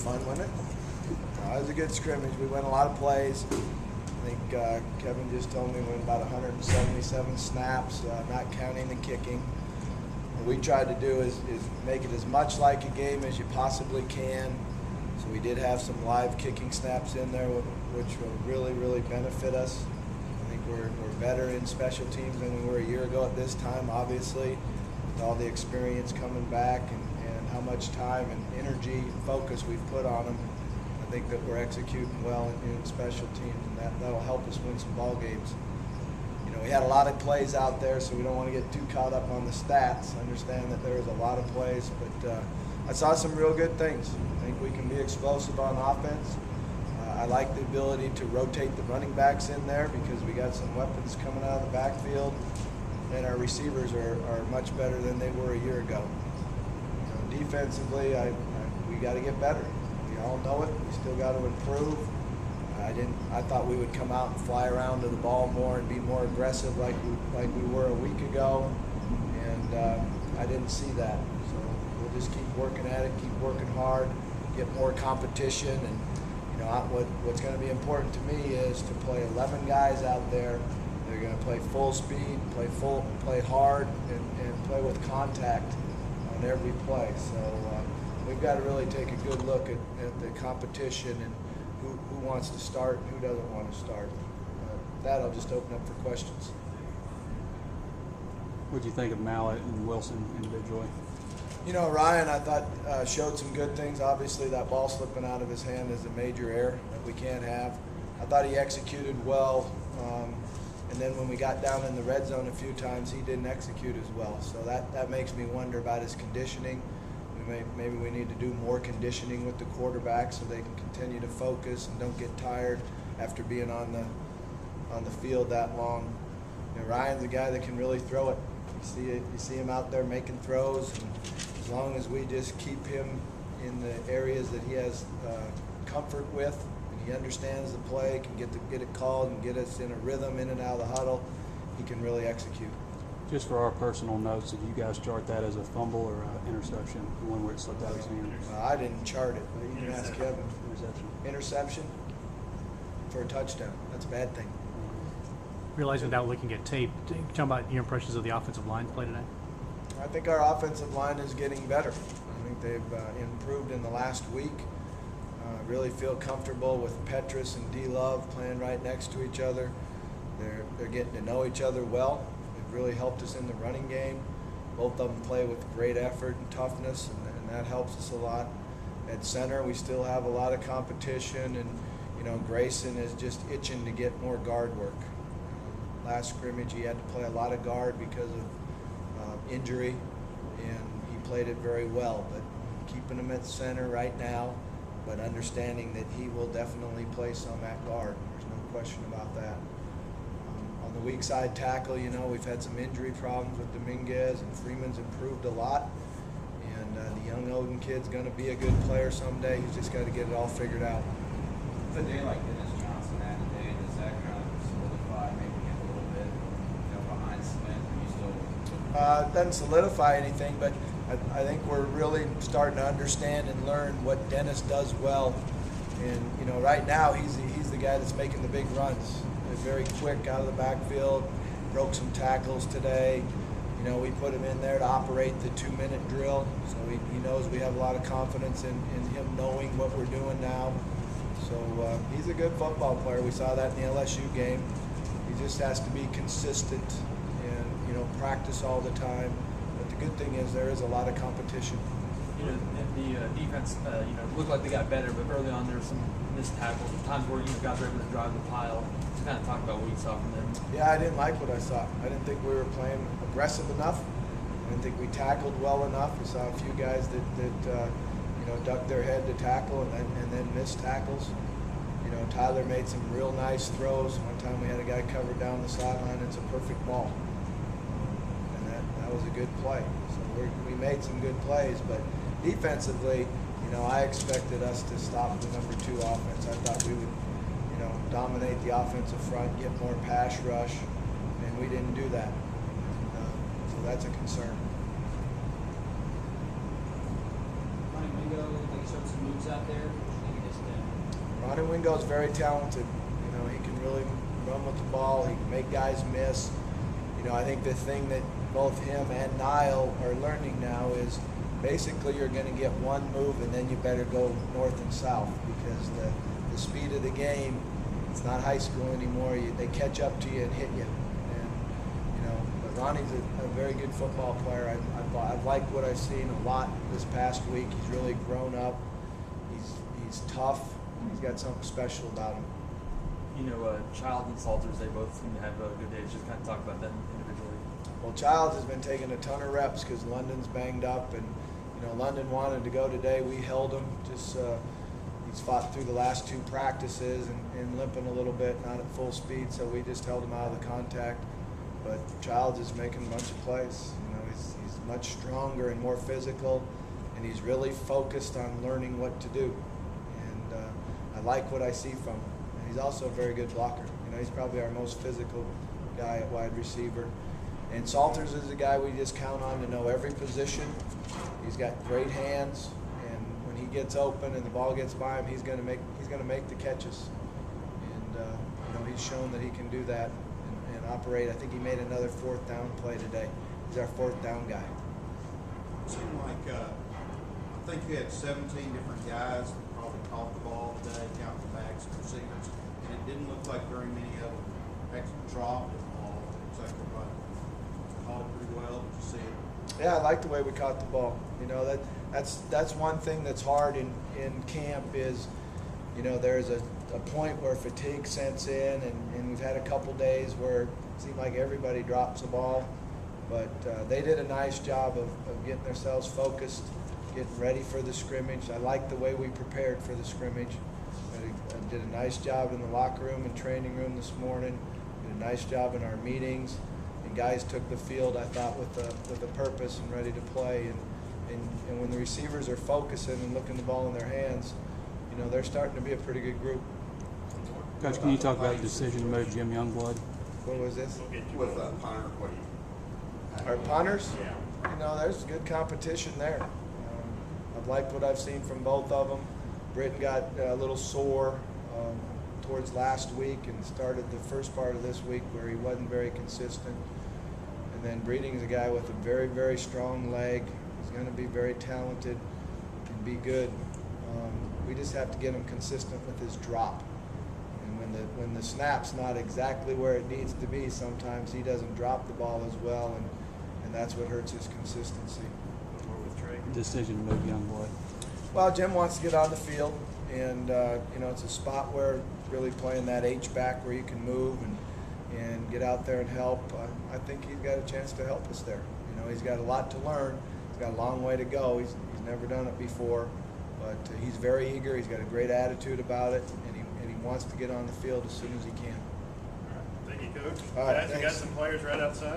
fun, wasn't it? It was a good scrimmage. We went a lot of plays. I think Kevin just told me we went about 177 snaps, not counting the kicking. What we tried to do is make it as much like a game as you possibly can. So we did have some live kicking snaps in there, which will really, really benefit us. I think we're better in special teams than we were a year ago at this time, obviously, with all the experience coming back and how much time and energy and focus we've put on them. I think that we're executing well in special teams, and that'll help us win some ball games. You know, we had a lot of plays out there, so we don't want to get too caught up on the stats. I understand that there was a lot of plays, but I saw some real good things. I think we can be explosive on offense. I like the ability to rotate the running backs in there because we got some weapons coming out of the backfield, and our receivers are much better than they were a year ago. You know, defensively, we got to get better. We all know it. We still got to improve. I thought we would come out and fly around to the ball more and be more aggressive like we were a week ago, and I didn't see that. So we'll just keep working at it, keep working hard, get more competition, and you know what's going to be important to me is to play 11 guys out there. They're going to play full speed, play hard, and play with contact on every play. So we've got to really take a good look at the competition and who wants to start and who doesn't want to start. With that, I'll just open up for questions. What do you think of Mallett and Wilson individually? You know, Ryan, I thought showed some good things. Obviously, that ball slipping out of his hand is a major error that we can't have. I thought he executed well, and then when we got down in the red zone a few times, he didn't execute as well. So that makes me wonder about his conditioning. Maybe we need to do more conditioning with the quarterback so they can continue to focus and don't get tired after being on the field that long. You know, Ryan's a guy that can really throw it. You see him out there making throws, and as long as we just keep him in the areas that he has comfort with, and he understands the play, can get it called and get us in a rhythm in and out of the huddle, he can really execute. Just for our personal notes, did you guys chart that as a fumble or an interception, the one where it slipped out of his hand? I didn't chart it, but you can ask Kevin. Interception. Interception for a touchdown. That's a bad thing. Realizing without looking at tape, talk about your impressions of the offensive line play tonight. I think our offensive line is getting better. I think they've improved in the last week. Really feel comfortable with Petrus and D-Love playing right next to each other. They're getting to know each other well. They've really helped us in the running game. Both of them play with great effort and toughness, and that helps us a lot. At center, we still have a lot of competition, and you know, Grayson is just itching to get more guard work. Last scrimmage, he had to play a lot of guard because of injury, and he played it very well. But keeping him at center right now, but understanding that he will definitely play some at guard. There's no question about that. On the weak side tackle, you know, we've had some injury problems with Dominguez, and Freeman's improved a lot. And the young Odin kid's going to be a good player someday. He's just got to get it all figured out. A day like Dennis Johnson had today, does that kind of solidify maybe him a little bit, you know, behind Smith? Are you still? It doesn't solidify anything, but I think we're really starting to understand and learn what Dennis does well. And you know, right now he's the guy that's making the big runs. He's very quick out of the backfield. Broke some tackles today. You know, we put him in there to operate the 2-minute drill, so he knows we have a lot of confidence in him knowing what we're doing now. So he's a good football player. We saw that in the LSU game. He just has to be consistent and, you know, practice all the time. But the good thing is there is a lot of competition. You know, and the defense, you know, looked like they got better, but early on there were some missed tackles, times where, you know, guys were able to drive the pile. Just kind of talk about what you saw from them. Yeah, I didn't like what I saw. I didn't think we were playing aggressive enough. I didn't think we tackled well enough. We saw a few guys that you know, ducked their head to tackle and then missed tackles. You know, Tyler made some real nice throws. One time we had a guy covered down the sideline. It's a perfect ball. And that was a good play. So we made some good plays, but defensively, you know, I expected us to stop the number 2 offense. I thought we would, you know, dominate the offensive front, get more pass rush, and we didn't do that. So that's a concern. Mike Mingo, I think he showed some moves out there? He just, Ronnie Wingo's very talented. You know, he can really run with the ball. He can make guys miss. You know, I think the thing that both him and Niall are learning now is basically you're going to get one move and then you better go north and south because the speed of the game, it's not high school anymore. They catch up to you and hit you. And, you know, but Ronnie's a very good football player. I've liked what I've seen a lot this past week. He's really grown up. He's tough. He's got something special about him. You know, Childs and Salters, they both seem to have good days. Just kind of talk about them individually. Well, Childs has been taking a ton of reps because London's banged up, and you know London wanted to go today. We held him. Just he's fought through the last 2 practices and limping a little bit, not at full speed. So we just held him out of the contact. But Childs is making a bunch of plays. You know, he's much stronger and more physical, and he's really focused on learning what to do. And I like what I see from him. And he's also a very good blocker. You know, he's probably our most physical guy at wide receiver. And Salters is a guy we just count on to know every position. He's got great hands, and when he gets open and the ball gets by him, he's going to make the catches. And you know, he's shown that he can do that and operate. I think he made another 4th down play today. He's our 4th down guy. It seemed like I think you had 17 different guys that probably caught the ball today, counting backs and receivers, and it didn't look like very many of them actually dropped the ball. It's like everybody caught it pretty well. Did you see it? Yeah, I like the way we caught the ball. You know, that's one thing that's hard in camp is, you know, there's a point where fatigue sets in, and we've had a couple days where it seemed like everybody drops the ball. But they did a nice job of getting themselves focused, getting ready for the scrimmage. I like the way we prepared for the scrimmage. I did a nice job in the locker room and training room this morning. Did a nice job in our meetings. And guys took the field, I thought, with a purpose and ready to play. And when the receivers are focusing and looking the ball in their hands, you know, they're starting to be a pretty good group. Coach, can you talk about the decision to move Jim Youngblood? What was this? With punter, what do you? Our punters? Yeah. You know, there's good competition there. I've liked what I've seen from both of them. Britton got a little sore towards last week and started the first part of this week where he wasn't very consistent. And then Breeding's a guy with a very, very strong leg. He's going to be very talented and be good. We just have to get him consistent with his drop. And when the snap's not exactly where it needs to be, sometimes he doesn't drop the ball as well, and that's what hurts his consistency. Decision to move Youngblood. Well, Jim wants to get on the field, and you know, it's a spot where really playing that H-back where you can move and get out there and help. I think he's got a chance to help us there. You know, he's got a lot to learn. He's got a long way to go. He's never done it before, but he's very eager. He's got a great attitude about it, and he wants to get on the field as soon as he can. Thank you, Coach. All right, Guys, we got thanks. some players right outside.